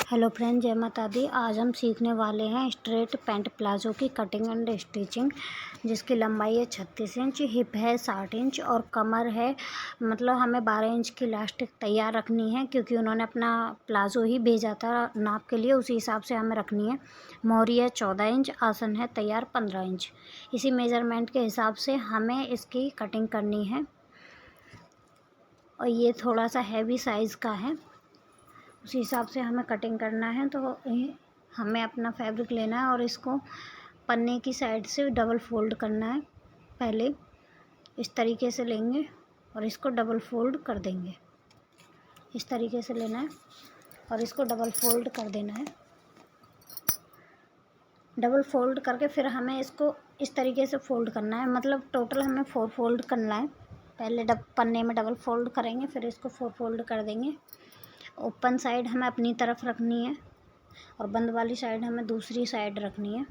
Hello friend, जय माता दी। आज हम सीखने वाले हैं स्ट्रेट पैंट प्लाजो की कटिंग एंड स्टिचिंग, जिसकी लंबाई है 36 इंच, हिप है 60 इंच और कमर है, मतलब हमें 12 इंच की इलास्टिक तैयार रखनी है, क्योंकि उन्होंने अपना प्लाजो ही भेजा था नाप के लिए, उसी हिसाब से हमें रखनी है। मोहरी है 14 इंच, आसन है तैयार 15 इंच। इसी मेज़रमेंट के हिसाब से हमें इसकी कटिंग करनी है। और ये थोड़ा सा हैवी साइज़ का है, उसी हिसाब से हमें कटिंग करना है। तो हमें अपना फैब्रिक लेना है और इसको पन्ने की साइड से डबल फोल्ड करना है। पहले इस तरीके से लेंगे और इसको डबल फोल्ड कर देंगे। इस तरीके से लेना है और इसको डबल फोल्ड कर देना है। डबल फोल्ड करके फिर हमें इसको इस तरीके से फोल्ड करना है, मतलब टोटल हमें 4 फोल्ड करना है। पहले पन्ने में डबल फोल्ड करेंगे, फिर इसको 4 फोल्ड कर देंगे। ओपन साइड हमें अपनी तरफ रखनी है और बंद वाली साइड हमें दूसरी साइड रखनी है।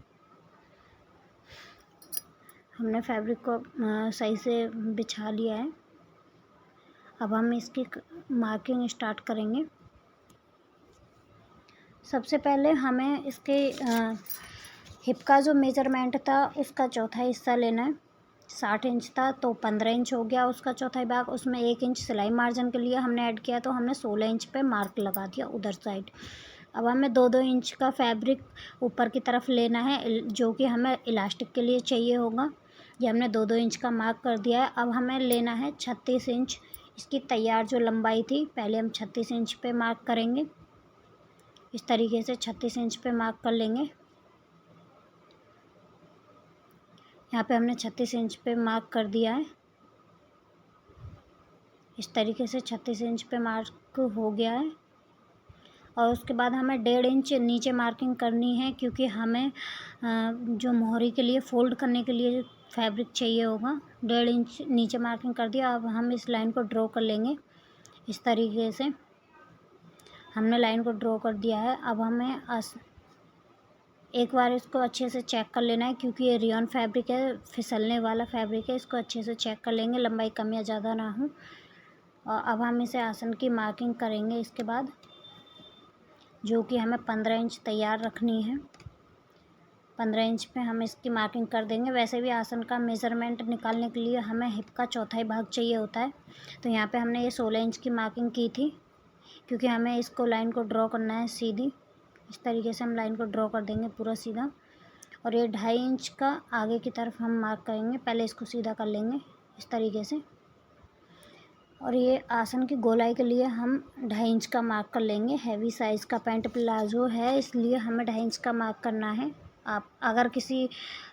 हमने फैब्रिक को सही से बिछा लिया है। अब हम इसकी मार्किंग स्टार्ट करेंगे। सबसे पहले हमें इसके हिप का जो मेज़रमेंट था उसका चौथा हिस्सा लेना है। 60 इंच था तो 15 इंच हो गया उसका चौथाई भाग। उसमें 1 इंच सिलाई मार्जिन के लिए हमने ऐड किया, तो हमने 16 इंच पे मार्क लगा दिया उधर साइड। अब हमें 2-2 इंच का फैब्रिक ऊपर की तरफ लेना है, जो कि हमें इलास्टिक के लिए चाहिए होगा। ये हमने 2-2 इंच का मार्क कर दिया है। अब हमें लेना है 36 इंच। इसकी तैयार जो लंबाई थी, पहले हम 36 इंच पे मार्क करेंगे। इस तरीके से 36 इंच पे मार्क कर लेंगे। यहाँ पे हमने 36 इंच पे मार्क कर दिया है। इस तरीके से 36 इंच पे मार्क हो गया है। और उसके बाद हमें 1.5 इंच नीचे मार्किंग करनी है, क्योंकि हमें जो मोहरी के लिए फ़ोल्ड करने के लिए फैब्रिक चाहिए होगा। 1.5 इंच नीचे मार्किंग कर दिया। अब हम इस लाइन को ड्रॉ कर लेंगे। इस तरीके से हमने लाइन को ड्रॉ कर दिया है। अब हमें एक बार इसको अच्छे से चेक कर लेना है, क्योंकि ये रेयॉन फैब्रिक है, फिसलने वाला फैब्रिक है। इसको अच्छे से चेक कर लेंगे, लंबाई कम या ज़्यादा ना हो। और अब हम इसे आसन की मार्किंग करेंगे इसके बाद, जो कि हमें 15 इंच तैयार रखनी है। 15 इंच पे हम इसकी मार्किंग कर देंगे। वैसे भी आसन का मेज़रमेंट निकालने के लिए हमें हिप का चौथाई भाग चाहिए होता है, तो यहाँ पे हमने ये 16 इंच की मार्किंग की थी, क्योंकि हमें इसको लाइन को ड्रॉ करना है सीधी। इस तरीके से हम लाइन को ड्रॉ कर देंगे पूरा सीधा। और ये 2.5 इंच का आगे की तरफ हम मार्क करेंगे। पहले इसको सीधा कर लेंगे इस तरीके से। और ये आसन की गोलाई के लिए हम 2.5 इंच का मार्क कर लेंगे। हैवी साइज़ का पैंट प्लाजो है, इसलिए हमें 2.5 इंच का मार्क करना है। आप अगर किसी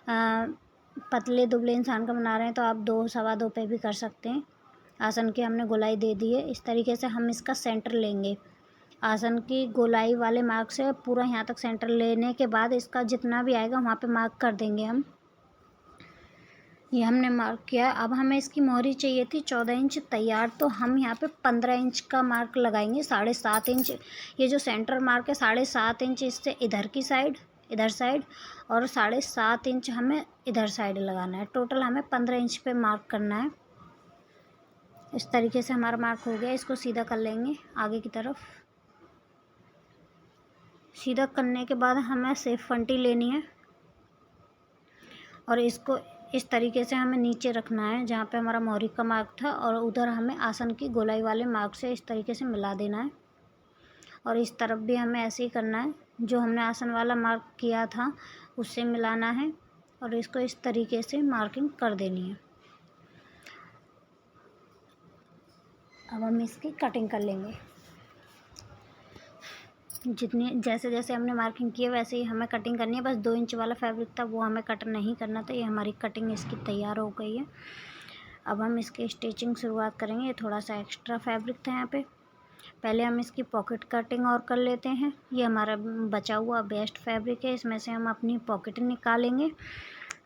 पतले दुबले इंसान का बना रहे हैं तो आप 2 सवा 2 पे भी कर सकते हैं। आसन की हमने गोलाई दे दी है। इस तरीके से हम इसका सेंटर लेंगे। आसन की गोलाई वाले मार्क से पूरा यहाँ तक सेंटर लेने के बाद इसका जितना भी आएगा वहाँ पे मार्क कर देंगे हम। ये हमने मार्क किया। अब हमें इसकी मोहरी चाहिए थी 14 इंच तैयार, तो हम यहाँ पे 15 इंच का मार्क लगाएंगे। 7.5 इंच ये जो सेंटर मार्क है, 7.5 इंच इससे इधर की साइड, इधर साइड, और 7.5 इंच हमें इधर साइड लगाना है। टोटल हमें 15 इंच पे मार्क करना है। इस तरीके से हमारा मार्क हो गया। इसको सीधा कर लेंगे आगे की तरफ। सीधा करने के बाद हमें सेफ फंटी लेनी है और इसको इस तरीके से हमें नीचे रखना है, जहाँ पे हमारा मोहरी का मार्क था, और उधर हमें आसन की गोलाई वाले मार्क से इस तरीके से मिला देना है। और इस तरफ भी हमें ऐसे ही करना है, जो हमने आसन वाला मार्क किया था उससे मिलाना है और इसको इस तरीके से मार्किंग कर देनी है। अब हम इसकी कटिंग कर लेंगे। जितनी जैसे जैसे हमने मार्किंग की है वैसे ही हमें कटिंग करनी है। बस 2 इंच वाला फैब्रिक था, वो हमें कट नहीं करना था। ये हमारी कटिंग इसकी तैयार हो गई है। अब हम इसकी स्टिचिंग शुरुआत करेंगे। ये थोड़ा सा एक्स्ट्रा फैब्रिक था यहाँ पे। पहले हम इसकी पॉकेट कटिंग और कर लेते हैं। ये हमारा बचा हुआ बेस्ट फैब्रिक है, इसमें से हम अपनी पॉकेट निकालेंगे।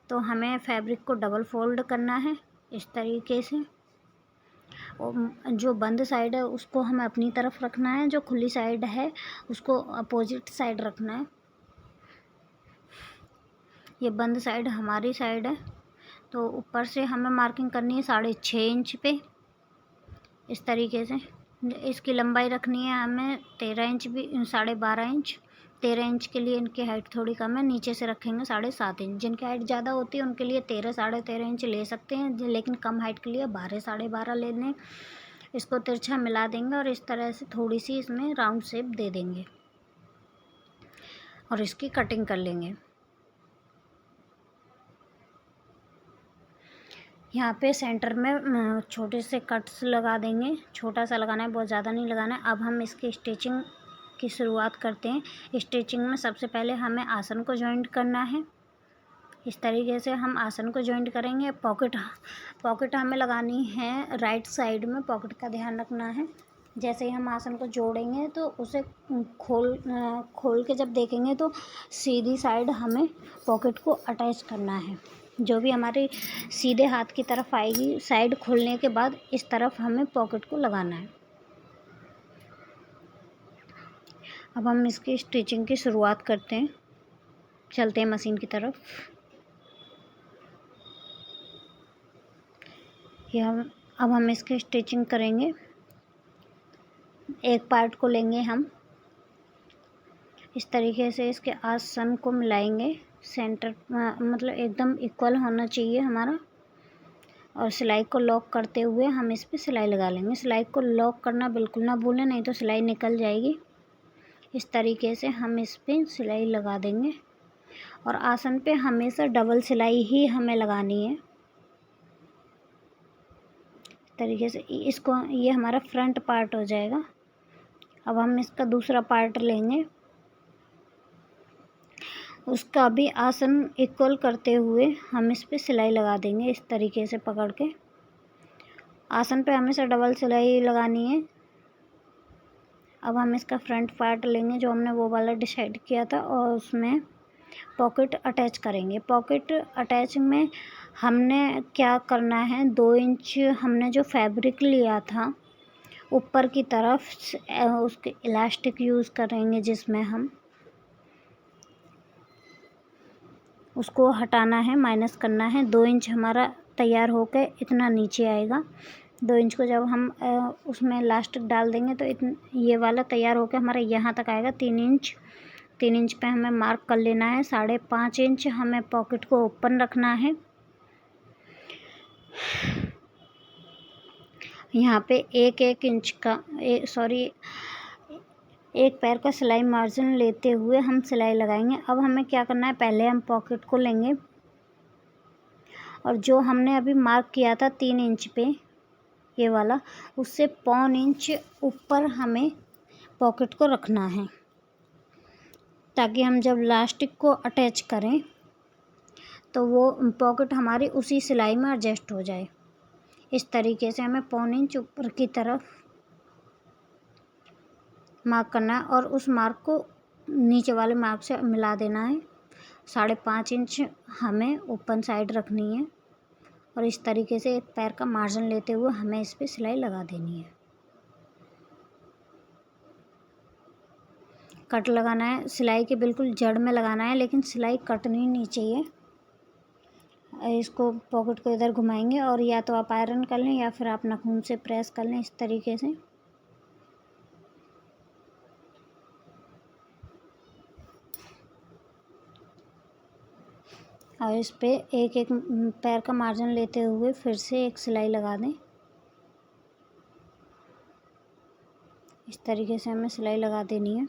तो हमें फैब्रिक को डबल फोल्ड करना है इस तरीके से। और जो बंद साइड है उसको हमें अपनी तरफ रखना है, जो खुली साइड है उसको अपोजिट साइड रखना है। ये बंद साइड हमारी साइड है, तो ऊपर से हमें मार्किंग करनी है 6.5 इंच पे। इस तरीके से इसकी लंबाई रखनी है हमें 13 इंच भी 12.5 इंच। 13 इंच के लिए इनकी हाइट थोड़ी कम है, नीचे से रखेंगे 7.5 इंच। जिनकी हाइट ज़्यादा होती है उनके लिए 13 13.5 इंच ले सकते हैं, लेकिन कम हाइट के लिए 12 12.5 लेने। इसको तिरछा मिला देंगे और इस तरह से थोड़ी सी इसमें राउंड शेप दे देंगे और इसकी कटिंग कर लेंगे। यहाँ पे सेंटर में छोटे से कट्स लगा देंगे, छोटा सा लगाना है, बहुत ज़्यादा नहीं लगाना है। अब हम इसकी स्टिचिंग की शुरुआत करते हैं। स्टिचिंग में सबसे पहले हमें आसन को जॉइंट करना है। इस तरीके से हम आसन को जॉइंट करेंगे। पॉकेट हमें लगानी है राइट साइड में, पॉकेट का ध्यान रखना है। जैसे ही हम आसन को जोड़ेंगे तो उसे खोल के जब देखेंगे तो सीधी साइड हमें पॉकेट को अटैच करना है। जो भी हमारे सीधे हाथ की तरफ आएगी साइड खोलने के बाद इस तरफ हमें पॉकेट को लगाना है। अब हम इसकी स्टिचिंग की शुरुआत करते हैं, चलते हैं मशीन की तरफ। अब हम इसकी स्टिचिंग करेंगे। एक पार्ट को लेंगे हम, इस तरीके से इसके आसन को मिलाएंगे। सेंटर मतलब एकदम इक्वल होना चाहिए हमारा। और सिलाई को लॉक करते हुए हम इस पर सिलाई लगा लेंगे। सिलाई को लॉक करना बिल्कुल ना भूलें, नहीं तो सिलाई निकल जाएगी। इस तरीके से हम इस पर सिलाई लगा देंगे और आसन पे हमेशा डबल सिलाई ही हमें लगानी है। इस तरीके से इसको, ये हमारा फ्रंट पार्ट हो जाएगा। अब हम इसका दूसरा पार्ट लेंगे, उसका भी आसन इक्वल करते हुए हम इस पे सिलाई लगा देंगे। इस तरीके से पकड़ के आसन पे हमेशा डबल सिलाई लगानी है। अब हम इसका फ्रंट पार्ट लेंगे जो हमने वो वाला डिसाइड किया था और उसमें पॉकेट अटैच करेंगे। पॉकेट अटैच में हमने क्या करना है, 2 इंच हमने जो फैब्रिक लिया था ऊपर की तरफ उसके इलास्टिक यूज़ करेंगे, जिसमें हम उसको हटाना है, माइनस करना है। 2 इंच हमारा तैयार होकर इतना नीचे आएगा। 2 इंच को जब हम उसमें इलास्टिक डाल देंगे तो ये वाला तैयार होकर हमारा यहाँ तक आएगा। 3 इंच पे हमें मार्क कर लेना है। 5.5 इंच हमें पॉकेट को ओपन रखना है। यहाँ पे एक इंच का एक पैर का सिलाई मार्जिन लेते हुए हम सिलाई लगाएंगे। अब हमें क्या करना है, पहले हम पॉकेट को लेंगे और जो हमने अभी मार्क किया था 3 इंच पे, ये वाला, उससे 1.25 इंच ऊपर हमें पॉकेट को रखना है, ताकि हम जब इलास्टिक को अटैच करें तो वो पॉकेट हमारी उसी सिलाई में एडजस्ट हो जाए। इस तरीके से हमें 1.25 इंच ऊपर की तरफ मार्क करना है और उस मार्क को नीचे वाले मार्क से मिला देना है। 5.5 इंच हमें ओपन साइड रखनी है और इस तरीके से एक पैर का मार्जिन लेते हुए हमें इस पे सिलाई लगा देनी है। कट लगाना है, सिलाई के बिल्कुल जड़ में लगाना है, लेकिन सिलाई कटनी नहीं चाहिए। इसको पॉकेट को इधर घुमाएंगे और या तो आप आयरन कर लें या फिर आप नाखून से प्रेस कर लें, इस तरीके से। और इस पे एक एक पैर का मार्जिन लेते हुए फिर से एक सिलाई लगा दें। इस तरीके से हमें सिलाई लगा देनी है।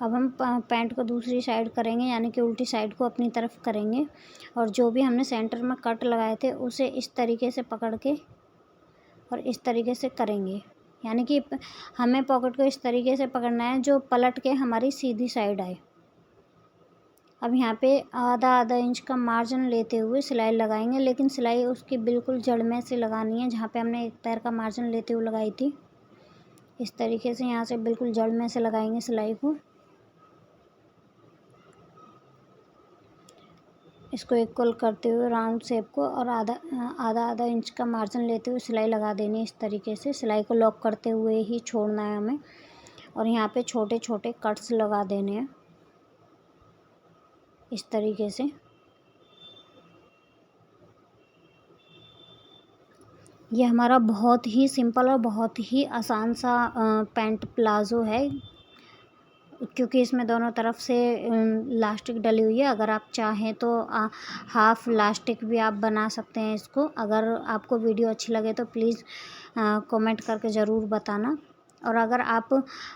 अब हम पैंट को दूसरी साइड करेंगे, यानी कि उल्टी साइड को अपनी तरफ करेंगे और जो भी हमने सेंटर में कट लगाए थे उसे इस तरीके से पकड़ के और इस तरीके से करेंगे। यानी कि हमें पॉकेट को इस तरीके से पकड़ना है जो पलट के हमारी सीधी साइड आए। अब यहाँ पे आधा इंच का मार्जिन लेते हुए सिलाई लगाएंगे, लेकिन सिलाई उसकी बिल्कुल जड़ में से लगानी है, जहाँ पे हमने एक पैर का मार्जिन लेते हुए लगाई थी। इस तरीके से यहाँ से बिल्कुल जड़ में से लगाएंगे सिलाई को। इसको इक्वल करते हुए राउंड शेप को और आधा इंच का मार्जिन लेते हुए सिलाई लगा देनी है। इस तरीके से सिलाई को लॉक करते हुए ही छोड़ना है हमें और यहाँ पे छोटे छोटे कट्स लगा देने हैं, इस तरीके से। ये हमारा बहुत ही सिंपल और बहुत ही आसान सा पैंट प्लाज़ो है, क्योंकि इसमें दोनों तरफ से लास्टिक डली हुई है। अगर आप चाहें तो हाफ लास्टिक भी आप बना सकते हैं इसको। अगर आपको वीडियो अच्छी लगे तो प्लीज़ कमेंट करके ज़रूर बताना। और अगर आप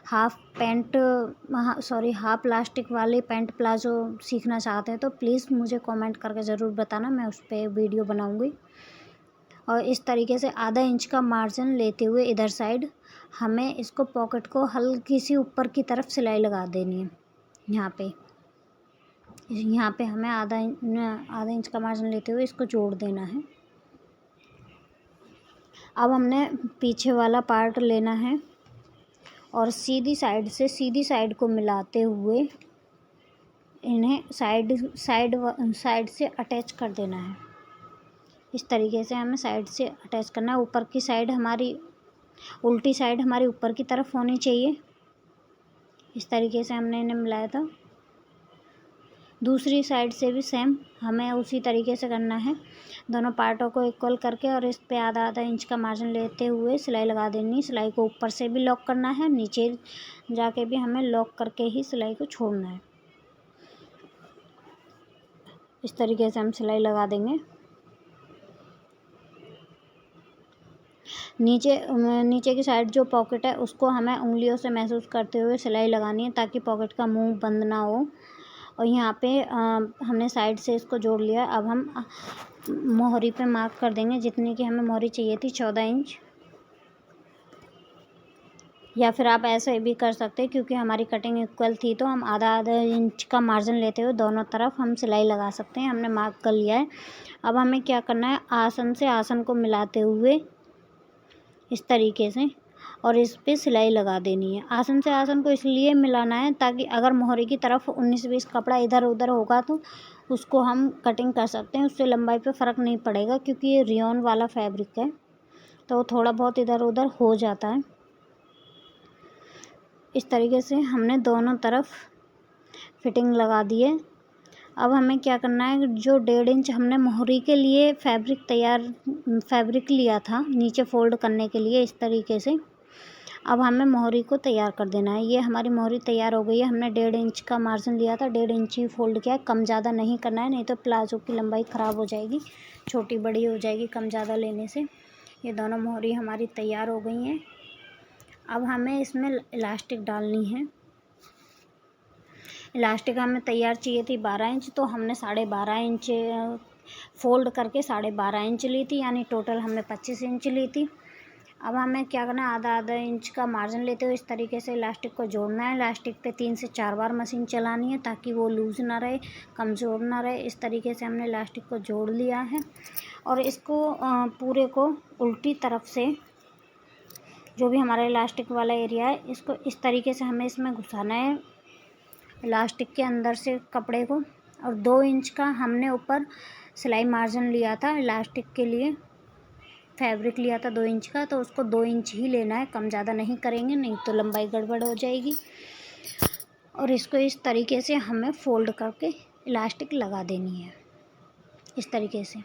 हाफ लास्टिक वाले पैंट प्लाज़ो सीखना चाहते हैं तो प्लीज़ मुझे कमेंट करके ज़रूर बताना, मैं उस पर वीडियो बनाऊँगी। और इस तरीके से आधा इंच का मार्जिन लेते हुए इधर साइड हमें इसको पॉकेट को हल्की सी ऊपर की तरफ सिलाई लगा देनी है। यहाँ पे हमें आधा इंच का मार्जिन लेते हुए इसको जोड़ देना है। अब हमने पीछे वाला पार्ट लेना है और सीधी साइड को मिलाते हुए इन्हें साइड से अटैच कर देना है। इस तरीके से हमें साइड से अटैच करना है। ऊपर की साइड हमारी उल्टी साइड हमारी ऊपर की तरफ होनी चाहिए। इस तरीके से हमने इन्हें मिलाया था। दूसरी साइड से भी सेम हमें उसी तरीके से करना है। दोनों पार्टों को इक्वल करके और इस पे आधा इंच का मार्जिन लेते हुए सिलाई लगा देनी है। सिलाई को ऊपर से भी लॉक करना है, नीचे जाके भी हमें लॉक करके ही सिलाई को छोड़ना है। इस तरीके से हम सिलाई लगा देंगे। नीचे की साइड जो पॉकेट है उसको हमें उंगलियों से महसूस करते हुए सिलाई लगानी है, ताकि पॉकेट का मुंह बंद ना हो। और यहाँ पे हमने साइड से इसको जोड़ लिया। अब हम मोहरी पे मार्क कर देंगे जितनी की हमें मोहरी चाहिए थी, 14 इंच। या फिर आप ऐसे भी कर सकते हैं, क्योंकि हमारी कटिंग इक्वल थी तो हम आधा इंच का मार्जिन लेते हुए दोनों तरफ हम सिलाई लगा सकते हैं। हमने मार्क कर लिया है। अब हमें क्या करना है, आसन से आसन को मिलाते हुए इस तरीके से और इस पे सिलाई लगा देनी है। आसन से आसन को इसलिए मिलाना है ताकि अगर मोहरी की तरफ 19-20 कपड़ा इधर उधर होगा तो उसको हम कटिंग कर सकते हैं, उससे लंबाई पे फ़र्क नहीं पड़ेगा, क्योंकि ये रेयॉन वाला फैब्रिक है तो थोड़ा बहुत इधर उधर हो जाता है। इस तरीके से हमने दोनों तरफ फिटिंग लगा दी है। अब हमें क्या करना है, जो 1.5 इंच हमने मोहरी के लिए फैब्रिक लिया था नीचे फोल्ड करने के लिए, इस तरीके से अब हमें मोहरी को तैयार कर देना है। ये हमारी मोहरी तैयार हो गई है। हमने 1.5 इंच का मार्जिन लिया था, 1.5 इंच ही फोल्ड किया, कम ज़्यादा नहीं करना है, नहीं तो प्लाजो की लंबाई ख़राब हो जाएगी, छोटी बड़ी हो जाएगी कम ज़्यादा लेने से। ये दोनों मोहरी हमारी तैयार हो गई हैं। अब हमें इसमें इलास्टिक डालनी है। इलास्टिक हमें तैयार चाहिए थी 12 इंच, तो हमने 12.5 इंच फोल्ड करके 12.5 इंच ली थी, यानी टोटल हमने 25 इंच ली थी। अब हमें क्या करना है, आधा इंच का मार्जिन लेते हुए इस तरीके से इलास्टिक को जोड़ना है। इलास्टिक पे 3 से 4 बार मशीन चलानी है ताकि वो लूज़ ना रहे, कमज़ोर ना रहे। इस तरीके से हमने इलास्टिक को जोड़ लिया है और इसको पूरे को उल्टी तरफ से, जो भी हमारा इलास्टिक वाला एरिया है, इसको इस तरीके से हमें इसमें घुसाना है इलास्टिक के अंदर से कपड़े को। और 2 इंच का हमने ऊपर सिलाई मार्जिन लिया था, इलास्टिक के लिए फैब्रिक लिया था 2 इंच का, तो उसको 2 इंच ही लेना है, कम ज़्यादा नहीं करेंगे, नहीं तो लंबाई गड़बड़ हो जाएगी। और इसको इस तरीके से हमें फोल्ड करके इलास्टिक लगा देनी है। इस तरीके से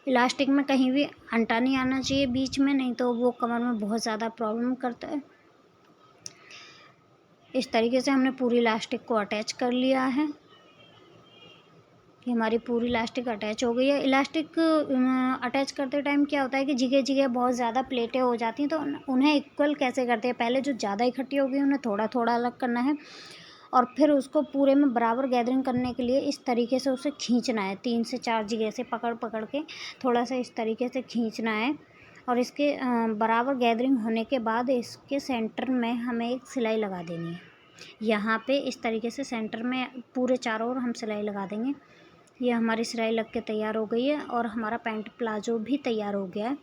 इलास्टिक में कहीं भी अंटा नहीं आना चाहिए बीच में, नहीं तो वो कमर में बहुत ज़्यादा प्रॉब्लम करता है। इस तरीके से हमने पूरी इलास्टिक को अटैच कर लिया है। ये हमारी पूरी इलास्टिक अटैच हो गई है। इलास्टिक अटैच करते टाइम क्या होता है कि जगह जगह बहुत ज़्यादा प्लेटें हो जाती हैं, तो उन्हें इक्वल कैसे करते हैं, पहले जो ज़्यादा इकट्ठी हो गई उन्हें थोड़ा थोड़ा अलग करना है और फिर उसको पूरे में बराबर गैदरिंग करने के लिए इस तरीके से उसे खींचना है। 3 से 4 जगह से पकड़ पकड़ के थोड़ा सा इस तरीके से खींचना है। और इसके बराबर गैदरिंग होने के बाद इसके सेंटर में हमें एक सिलाई लगा देनी है। यहाँ पे इस तरीके से सेंटर में पूरे चारों ओर हम सिलाई लगा देंगे। ये हमारी सिलाई लग के तैयार हो गई है और हमारा पैंट प्लाजो भी तैयार हो गया है।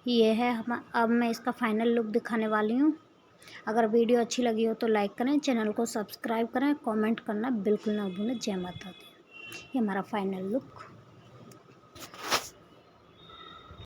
ये है अब मैं इसका फाइनल लुक दिखाने वाली हूँ। अगर वीडियो अच्छी लगी हो तो लाइक करें, चैनल को सब्सक्राइब करें, कमेंट करना बिल्कुल ना भूलें। जय माता दी। ये हमारा फाइनल लुक।